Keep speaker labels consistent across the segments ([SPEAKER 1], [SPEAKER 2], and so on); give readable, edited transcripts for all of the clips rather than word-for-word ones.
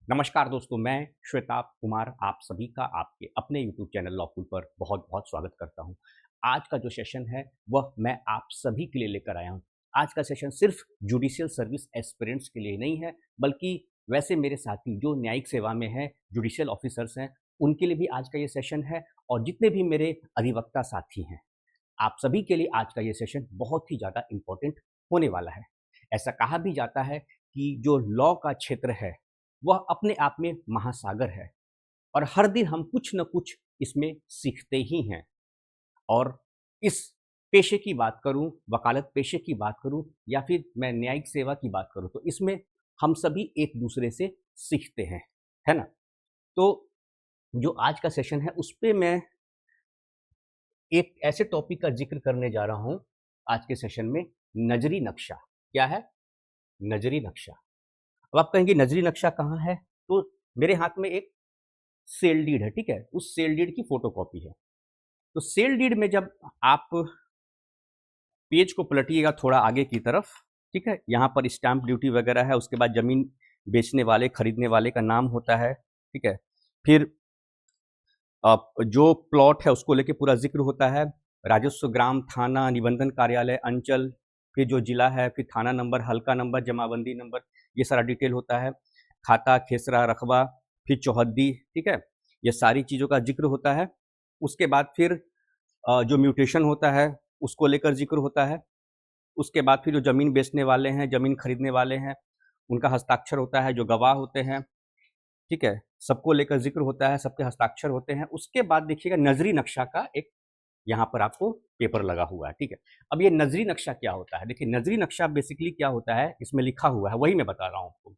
[SPEAKER 1] नमस्कार दोस्तों, मैं श्वेताब कुमार आप सभी का आपके अपने यूट्यूब चैनल लॉकुल पर बहुत-बहुत स्वागत करता हूं। आज का जो सेशन है वह मैं आप सभी के लिए लेकर आया हूं। आज का सेशन सिर्फ जुडिशियल सर्विस एस्पिरेंट्स के लिए नहीं है, बल्कि वैसे मेरे साथी जो न्यायिक सेवा में हैं, जुडिशियल ऑफिसर्स हैं, उनके लिए भी आज का ये सेशन है और जितने भी मेरे अधिवक्ता साथी हैं, आप सभी के लिए आज का ये सेशन बहुत ही ज़्यादा इम्पोर्टेंट होने वाला है। ऐसा कहा भी जाता है कि जो लॉ का क्षेत्र है, वह अपने आप में महासागर है और हर दिन हम कुछ न कुछ इसमें सीखते ही हैं। और इस पेशे की बात करूं, वकालत पेशे की बात करूं या फिर मैं न्यायिक सेवा की बात करूं, तो इसमें हम सभी एक दूसरे से सीखते हैं, है ना? तो जो आज का सेशन है, उस पे मैं एक ऐसे टॉपिक का जिक्र करने जा रहा हूं आज के सेशन में, नजरी नक्शा। क्या है? नजरी नक्शा। अब आप कहेंगे नजरी नक्शा कहाँ है? तो मेरे हाथ में एक सेल डीड है, ठीक है? उस सेल डीड की फोटोकॉपी है। तो सेल डीड में जब आप पेज को पलटिएगा थोड़ा आगे की तरफ, ठीक है? यहाँ पर स्टैंप ड्यूटी वगैरह है, उसके बाद जमीन बेचने वाले, खरीदने वाले का नाम होता है, ठीक है? फिर जो प्लॉट है उसको लेके पूरा जिक्र होता है, राजस्व ग्राम, थाना, निबंधन कार्यालय, अंचल, फिर जो जिला है, फिर थाना नंबर, हल्का नंबर, जमाबंदी नंबर, ये सारा डिटेल होता है। खाता, खेसरा, रकबा, फिर चौहद्दी, ठीक है? ये सारी चीज़ों का जिक्र होता है। उसके बाद फिर जो म्यूटेशन होता है उसको लेकर जिक्र होता है। उसके बाद फिर जो ज़मीन बेचने वाले हैं, ज़मीन खरीदने वाले हैं, उनका हस्ताक्षर होता है, जो गवाह होते हैं, ठीक है? सबको लेकर जिक्र होता है, सबके हस्ताक्षर होते हैं। उसके बाद देखिएगा नजरी नक्शा का एक यहाँ पर आपको पेपर लगा हुआ है, ठीक है? अब ये नजरी नक्शा क्या होता है? देखिए, नजरी नक्शा बेसिकली क्या होता है, इसमें लिखा हुआ है, वही मैं बता रहा हूँ आपको।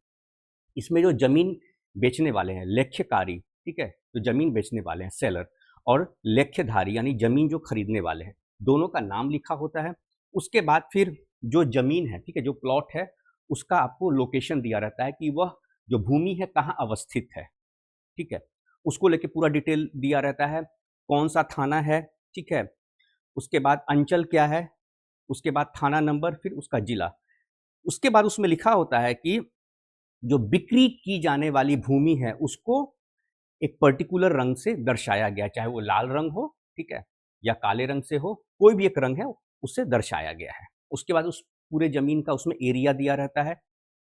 [SPEAKER 1] इसमें जो जमीन बेचने वाले हैं, लेख्यकारी, ठीक है? जो जमीन बेचने वाले हैं, सेलर, और लेख्यधारी यानी जमीन जो खरीदने वाले हैं, दोनों का नाम लिखा होता है। उसके बाद फिर जो जमीन है, ठीक है, जो प्लॉट है, उसका आपको लोकेशन दिया रहता है कि वह जो भूमि है कहाँ अवस्थित है, ठीक है? उसको लेके पूरा डिटेल दिया रहता है, कौन सा थाना है, ठीक है? उसके बाद अंचल क्या है, उसके बाद थाना नंबर, फिर उसका जिला। उसके बाद उसमें लिखा होता है कि जो बिक्री की जाने वाली भूमि है उसको एक पर्टिकुलर रंग से दर्शाया गया है, चाहे वो लाल रंग हो, ठीक है, या काले रंग से हो, कोई भी एक रंग है उससे दर्शाया गया है। उसके बाद उस पूरे जमीन का उसमें एरिया दिया रहता है,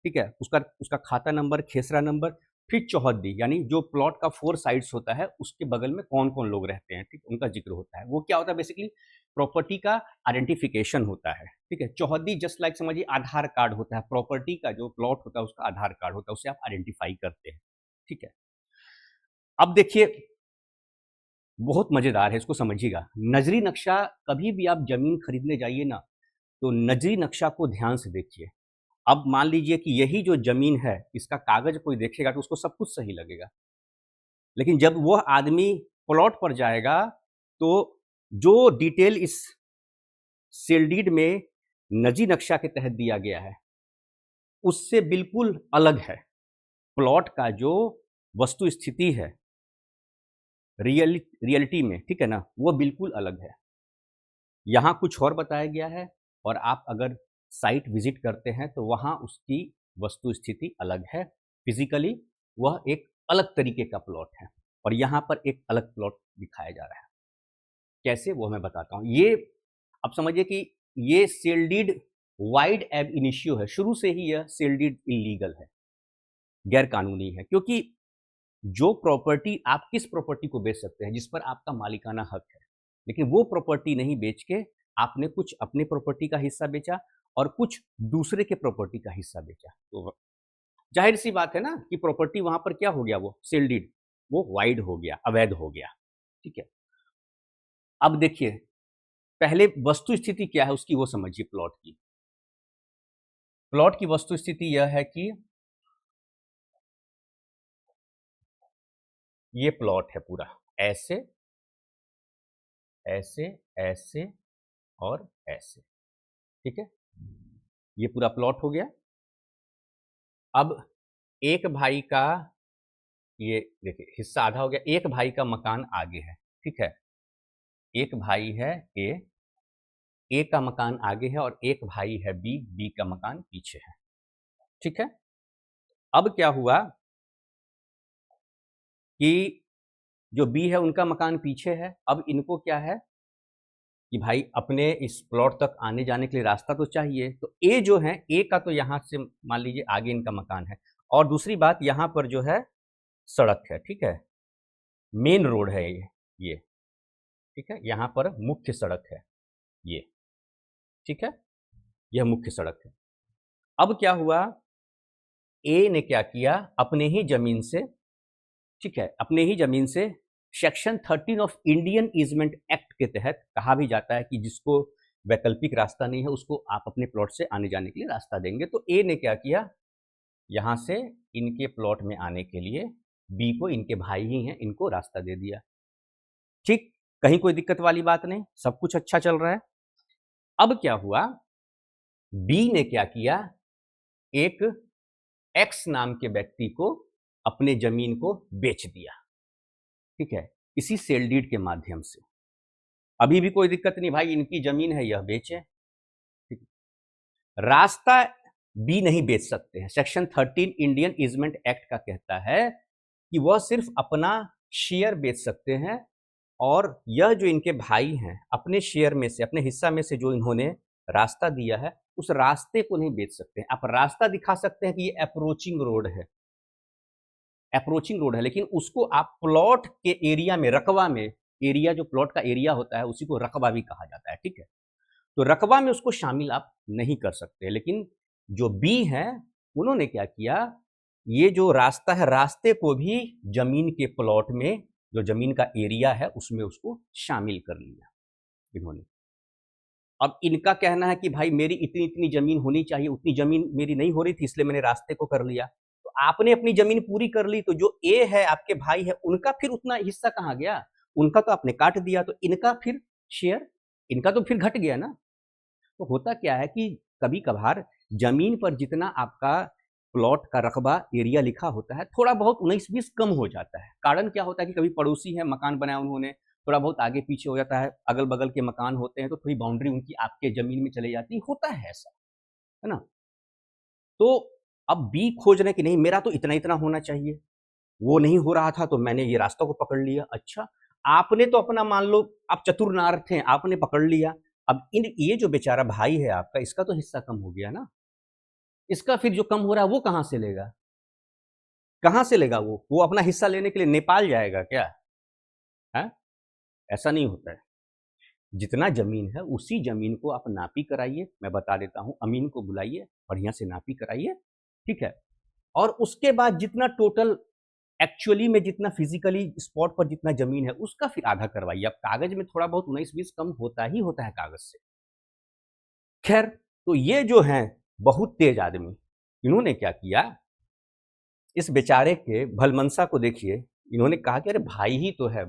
[SPEAKER 1] ठीक है, उसका उसका खाता नंबर, खेसरा नंबर, फिर चौहद्दी यानी जो प्लॉट का फोर साइड्स होता है उसके बगल में कौन कौन लोग रहते हैं, ठीक, उनका जिक्र होता है। वो क्या होता है, बेसिकली प्रॉपर्टी का आइडेंटिफिकेशन होता है, ठीक है। चौहद्दी जस्ट लाइक समझिए आधार कार्ड होता है, प्रॉपर्टी का जो प्लॉट होता है उसका आधार कार्ड होता है, उससे आप आइडेंटिफाई करते हैं, ठीक है। अब देखिए, बहुत मजेदार है, इसको समझिएगा। नजरी नक्शा, कभी भी आप जमीन खरीदने जाइए ना, तो नजरी नक्शा को ध्यान से देखिए। अब मान लीजिए कि यही जो जमीन है, इसका कागज कोई देखेगा तो उसको सब कुछ सही लगेगा, लेकिन जब वह आदमी प्लॉट पर जाएगा तो जो डिटेल इस सेल डीड में नजी नक्शा के तहत दिया गया है उससे बिल्कुल अलग है। प्लॉट का जो वस्तु स्थिति है रियलिटी में, ठीक है ना, वो बिल्कुल अलग है। यहाँ कुछ और बताया गया है और आप अगर साइट विजिट करते हैं तो वहाँ उसकी वस्तु स्थिति अलग है। फिजिकली वह एक अलग तरीके का प्लॉट है और यहाँ पर एक अलग प्लॉट दिखाया जा रहा है। कैसे, वो मैं बताता हूँ। ये आप समझिए कि ये sale deed void ab initio है, शुरू से ही यह सेल डीड इलीगल है, गैर कानूनी है, क्योंकि जो प्रॉपर्टी, आप किस प्रॉपर्टी को बेच सकते हैं जिस पर आपका मालिकाना हक है, लेकिन वो प्रॉपर्टी नहीं बेच के आपने कुछ अपने प्रॉपर्टी का हिस्सा बेचा और कुछ दूसरे के प्रॉपर्टी का हिस्सा बेचा, तो जाहिर सी बात है ना कि प्रॉपर्टी वहां पर क्या हो गया, वो सेल डीड वो वाइड हो गया, अवैध हो गया, ठीक है। अब देखिए, पहले वस्तु स्थिति क्या है उसकी वो समझिए। प्लॉट की, प्लॉट की वस्तु स्थिति यह है कि ये प्लॉट है पूरा, ऐसे ऐसे ऐसे और ऐसे, ठीक है। ये पूरा प्लॉट हो गया। अब एक भाई का, ये देखिए हिस्सा आधा हो गया, एक भाई का मकान आगे है, ठीक है। एक भाई है ए, ए का मकान आगे है और एक भाई है बी, बी का मकान पीछे है, ठीक है। अब क्या हुआ कि जो बी है उनका मकान पीछे है। अब इनको क्या है कि भाई अपने इस प्लॉट तक आने जाने के लिए रास्ता तो चाहिए। तो ए जो है, ए का तो यहाँ से मान लीजिए आगे इनका मकान है, और दूसरी बात यहाँ पर जो है सड़क है, ठीक है, मेन रोड है ये, ठीक है, यहाँ पर मुख्य सड़क है ये, ठीक है, यह मुख्य सड़क है। अब क्या हुआ, ए ने क्या किया, अपने ही जमीन से, ठीक है, अपने ही जमीन से section 13 of Indian easement act के तहत कहा भी जाता है कि जिसको वैकल्पिक रास्ता नहीं है उसको आप अपने प्लॉट से आने जाने के लिए रास्ता देंगे। तो ए ने क्या किया, यहां से इनके प्लॉट में आने के लिए बी को, इनके भाई ही हैं, इनको रास्ता दे दिया। ठीक, कहीं कोई दिक्कत वाली बात नहीं, सब कुछ अच्छा चल रहा है। अब क्या हुआ, बी ने क्या किया, एक एक्स नाम के व्यक्ति को अपने जमीन को बेच दिया, ठीक है, इसी सेल डीड के माध्यम से। अभी भी कोई दिक्कत नहीं भाई, इनकी जमीन है, यह बेचे, ठीक है। रास्ता बी नहीं बेच सकते हैं। सेक्शन 13 इंडियन ईजमेंट एक्ट का कहता है कि वह सिर्फ अपना शेयर बेच सकते हैं, और यह जो इनके भाई हैं अपने शेयर में से, अपने हिस्सा में से जो इन्होंने रास्ता दिया है उस रास्ते को नहीं बेच सकते। आप रास्ता दिखा सकते हैं कि ये अप्रोचिंग रोड है, अप्रोचिंग रोड है, लेकिन उसको आप प्लॉट के एरिया में, रकबा में, एरिया जो प्लॉट का एरिया होता है उसी को रकबा भी कहा जाता है, ठीक है, तो रकबा में उसको शामिल आप नहीं कर सकते। लेकिन जो बी है उन्होंने क्या किया, ये जो रास्ता है रास्ते को भी जमीन के प्लॉट में, जो जमीन का एरिया है उसमें उसको शामिल कर लिया इन्होंने। अब इनका कहना है कि भाई मेरी इतनी इतनी जमीन होनी चाहिए, उतनी जमीन मेरी नहीं हो रही थी इसलिए मैंने रास्ते को कर लिया। तो आपने अपनी जमीन पूरी कर ली, तो जो ए है, आपके भाई है, उनका फिर उतना हिस्सा कहाँ गया, उनका तो आपने काट दिया, तो इनका फिर शेयर, इनका तो फिर घट गया ना। तो होता क्या है कि कभी कभार जमीन पर जितना आपका प्लॉट का रकबा एरिया लिखा होता है थोड़ा बहुत 19-20 कम हो जाता है। कारण क्या होता है कि कभी पड़ोसी है, मकान बनाया उन्होंने, थोड़ा बहुत आगे पीछे हो जाता है, अगल बगल के मकान होते हैं तो थोड़ी बाउंड्री उनकी आपके जमीन में चले जाती, होता है ऐसा, है ना। तो अब बी खोज रहे कि नहीं मेरा तो इतना इतना होना चाहिए, वो नहीं हो रहा था तो मैंने ये रास्ता को पकड़ लिया। अच्छा, आपने तो अपना मान लो आप चतुर नार थे, आपने पकड़ लिया। अब इन ये जो बेचारा भाई है आपका, इसका तो हिस्सा कम हो गया ना, इसका फिर जो कम हो रहा है वो कहां से लेगा, कहां से लेगा वो अपना हिस्सा लेने के लिए नेपाल जाएगा क्या है? ऐसा नहीं होता है। जितना जमीन है उसी जमीन को आप नापी कराइए, मैं बता देता हूं, अमीन को बुलाइए, बढ़िया से नापी कराइए, ठीक है, और उसके बाद जितना टोटल एक्चुअली में जितना फिजिकली स्पॉट पर जितना जमीन है उसका फिर आधा करवाइए। अब कागज में थोड़ा बहुत 19-20 कम होता है कागज से। खैर, तो ये जो है बहुत तेज आदमी, इन्होंने क्या किया, इस बेचारे के भलमनसा को देखिए, इन्होंने कहा कि अरे भाई ही तो है,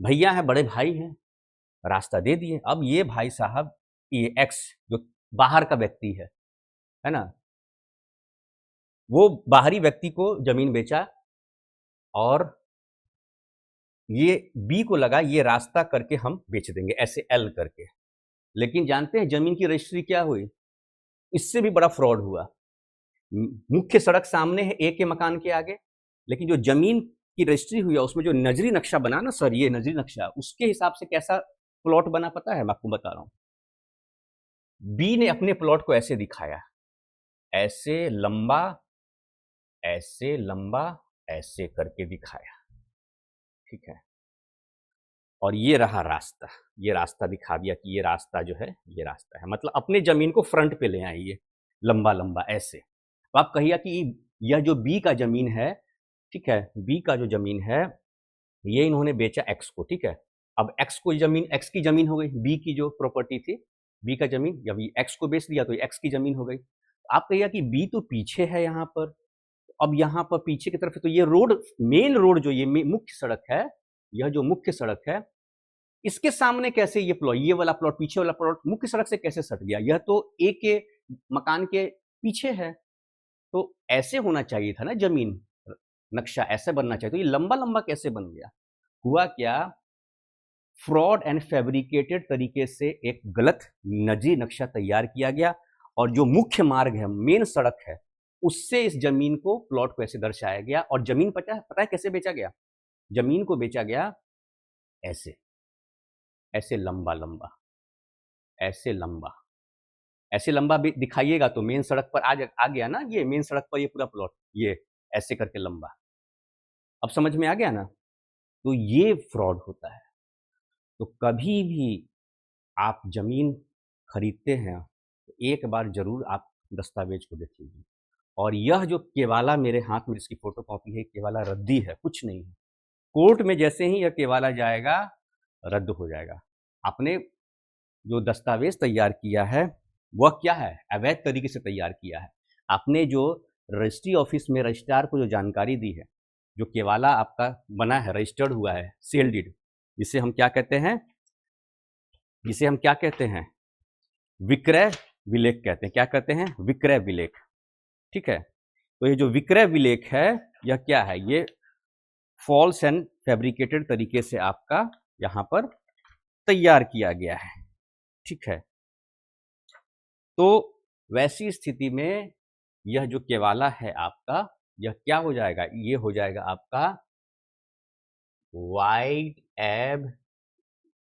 [SPEAKER 1] भैया है, बड़े भाई हैं, रास्ता दे दिए। अब ये भाई साहब, ये एक्स जो बाहर का व्यक्ति है ना, वो बाहरी व्यक्ति को जमीन बेचा, और ये बी को लगा ये रास्ता करके हम बेच देंगे, ऐसे एल करके। लेकिन जानते हैं जमीन की रजिस्ट्री क्या हुई, इससे भी बड़ा फ्रॉड हुआ। मुख्य सड़क सामने है ए के मकान के आगे, लेकिन जो जमीन की रजिस्ट्री हुई है उसमें जो नजरी नक्शा बना ना सर, ये नजरी नक्शा, उसके हिसाब से कैसा प्लॉट बना पता है, मैं आपको बता रहा हूं। बी ने अपने प्लॉट को ऐसे दिखाया, ऐसे लंबा, ऐसे लंबा, ऐसे करके दिखाया, ठीक है, और ये रहा रास्ता, ये रास्ता दिखा दिया कि ये रास्ता जो है ये रास्ता है, मतलब अपने जमीन को फ्रंट पे ले आइए, लंबा लंबा ऐसे। तो आप कहिए कि यह जो बी का जमीन है, ठीक है, बी का जो जमीन है ये इन्होंने बेचा एक्स को, ठीक है, अब एक्स को जमीन, एक्स की जमीन हो गई, बी की जो प्रॉपर्टी थी, बी का जमीन, जब एक्स को बेच दिया तो एक्स की जमीन हो गई। आप कहिए कि बी तो पीछे है यहाँ पर, अब यहाँ पर पीछे की तरफ है, तो ये रोड, मेन रोड जो ये मुख्य सड़क है, यह जो मुख्य सड़क है, इसके सामने कैसे ये प्लॉट, ये वाला प्लॉट, पीछे वाला प्लॉट मुख्य सड़क से कैसे सट गया, यह तो ए के मकान के पीछे है, तो ऐसे होना चाहिए था ना जमीन, नक्शा ऐसे बनना चाहिए, तो ये लंबा लंबा कैसे बन गया। हुआ क्या, फ्रॉड एंड फैब्रिकेटेड तरीके से एक गलत नजरी नक्शा तैयार किया गया, और जो मुख्य मार्ग है, मेन सड़क है, उससे इस जमीन को, प्लॉट को ऐसे दर्शाया गया, और जमीन पता है कैसे बेचा गया, जमीन को बेचा गया ऐसे, ऐसे लंबा लंबा, ऐसे लंबा, ऐसे लंबा भी दिखाइएगा तो मेन सड़क पर आ गया ना, ये मेन सड़क पर ये पूरा प्लॉट, ये ऐसे करके लंबा। अब समझ में आ गया ना? तो ये फ्रॉड होता है। तो कभी भी आप जमीन खरीदते हैं तो एक बार जरूर आप दस्तावेज को देख लीजिए। और यह जो केवाला मेरे हाथ में जिसकी फोटो कॉपी है, केवाला रद्दी है, कुछ नहीं है। कोर्ट में जैसे ही यह केवाला जाएगा रद्द हो जाएगा। आपने जो दस्तावेज तैयार किया है वह क्या है? अवैध तरीके से तैयार किया है। आपने जो रजिस्ट्री ऑफिस में रजिस्ट्रार को जो जानकारी दी है, जो केवाला आपका बना है, रजिस्टर्ड हुआ है, सेल डीड, जिसे हम क्या कहते हैं, जिसे हम क्या कहते हैं, विक्रय विलेख कहते हैं। क्या कहते हैं? विक्रय विलेख। ठीक है। तो ये जो विक्रय विलेख है यह क्या है? ये फॉल्स एंड फैब्रिकेटेड तरीके से आपका यहां पर तैयार किया गया है। ठीक है। तो वैसी स्थिति में यह जो केवाला है आपका, यह क्या हो जाएगा? ये हो जाएगा आपका वाइड एब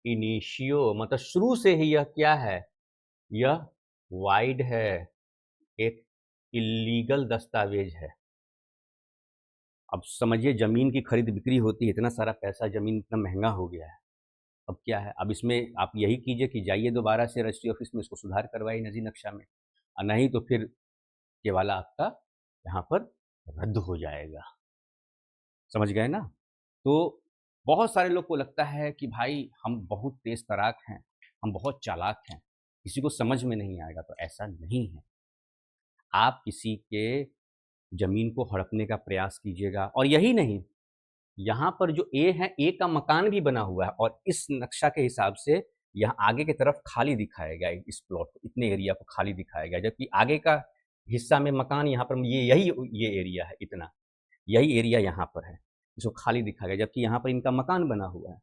[SPEAKER 1] इनिशियो, मतलब शुरू से ही यह क्या है? यह वाइड है, एक इलीगल दस्तावेज है। अब समझिए, जमीन की खरीद बिक्री होती है, इतना सारा पैसा, जमीन इतना महंगा हो गया है। अब क्या है? अब इसमें आप यही कीजिए कि जाइए दोबारा से रजिस्ट्री ऑफिस में, इसको सुधार करवाइए नजी नक्शा में, और नहीं तो फिर ये वाला आपका यहाँ पर रद्द हो जाएगा। समझ गए ना? तो बहुत सारे लोग को लगता है कि भाई हम बहुत तेज तराक हैं, हम बहुत चालाक हैं, किसी को समझ में नहीं आएगा। तो ऐसा नहीं है। आप किसी के जमीन को हड़पने का प्रयास कीजिएगा, और यही नहीं, यहाँ पर जो ए है, ए का मकान भी बना हुआ है, और इस नक्शा के हिसाब से यहाँ आगे की तरफ खाली दिखाया गया है। इस प्लॉट को, इतने एरिया को खाली दिखाया गया है, जबकि आगे का हिस्सा में मकान, यहाँ पर ये एरिया है, इतना यही एरिया यहाँ पर है, इसको खाली दिखाया गया, जबकि यहाँ पर इनका मकान बना हुआ है।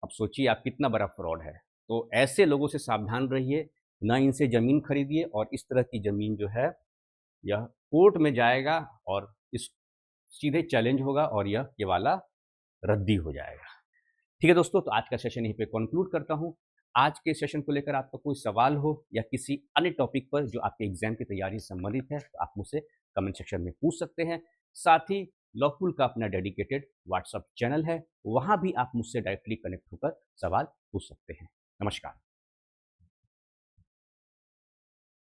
[SPEAKER 1] अब सोचिए आप कितना बड़ा फ्रॉड है। तो ऐसे लोगों से सावधान रहिए, ना इनसे ज़मीन खरीदिए, और इस तरह की ज़मीन जो है यह कोर्ट में जाएगा और इस सीधे चैलेंज होगा, और यह केवाला रद्दी हो जाएगा। ठीक है दोस्तों, तो आज का सेशन यहीं पे कंक्लूड करता हूँ। आज के सेशन को लेकर आपका कोई सवाल हो या किसी अन्य टॉपिक पर जो आपके एग्जाम की तैयारी से संबंधित है, तो आप मुझसे कमेंट सेक्शन में पूछ सकते हैं। साथ ही लॉकपुल का अपना डेडिकेटेड व्हाट्सएप चैनल है, वहाँ भी आप मुझसे डायरेक्टली कनेक्ट होकर सवाल पूछ सकते हैं। नमस्कार।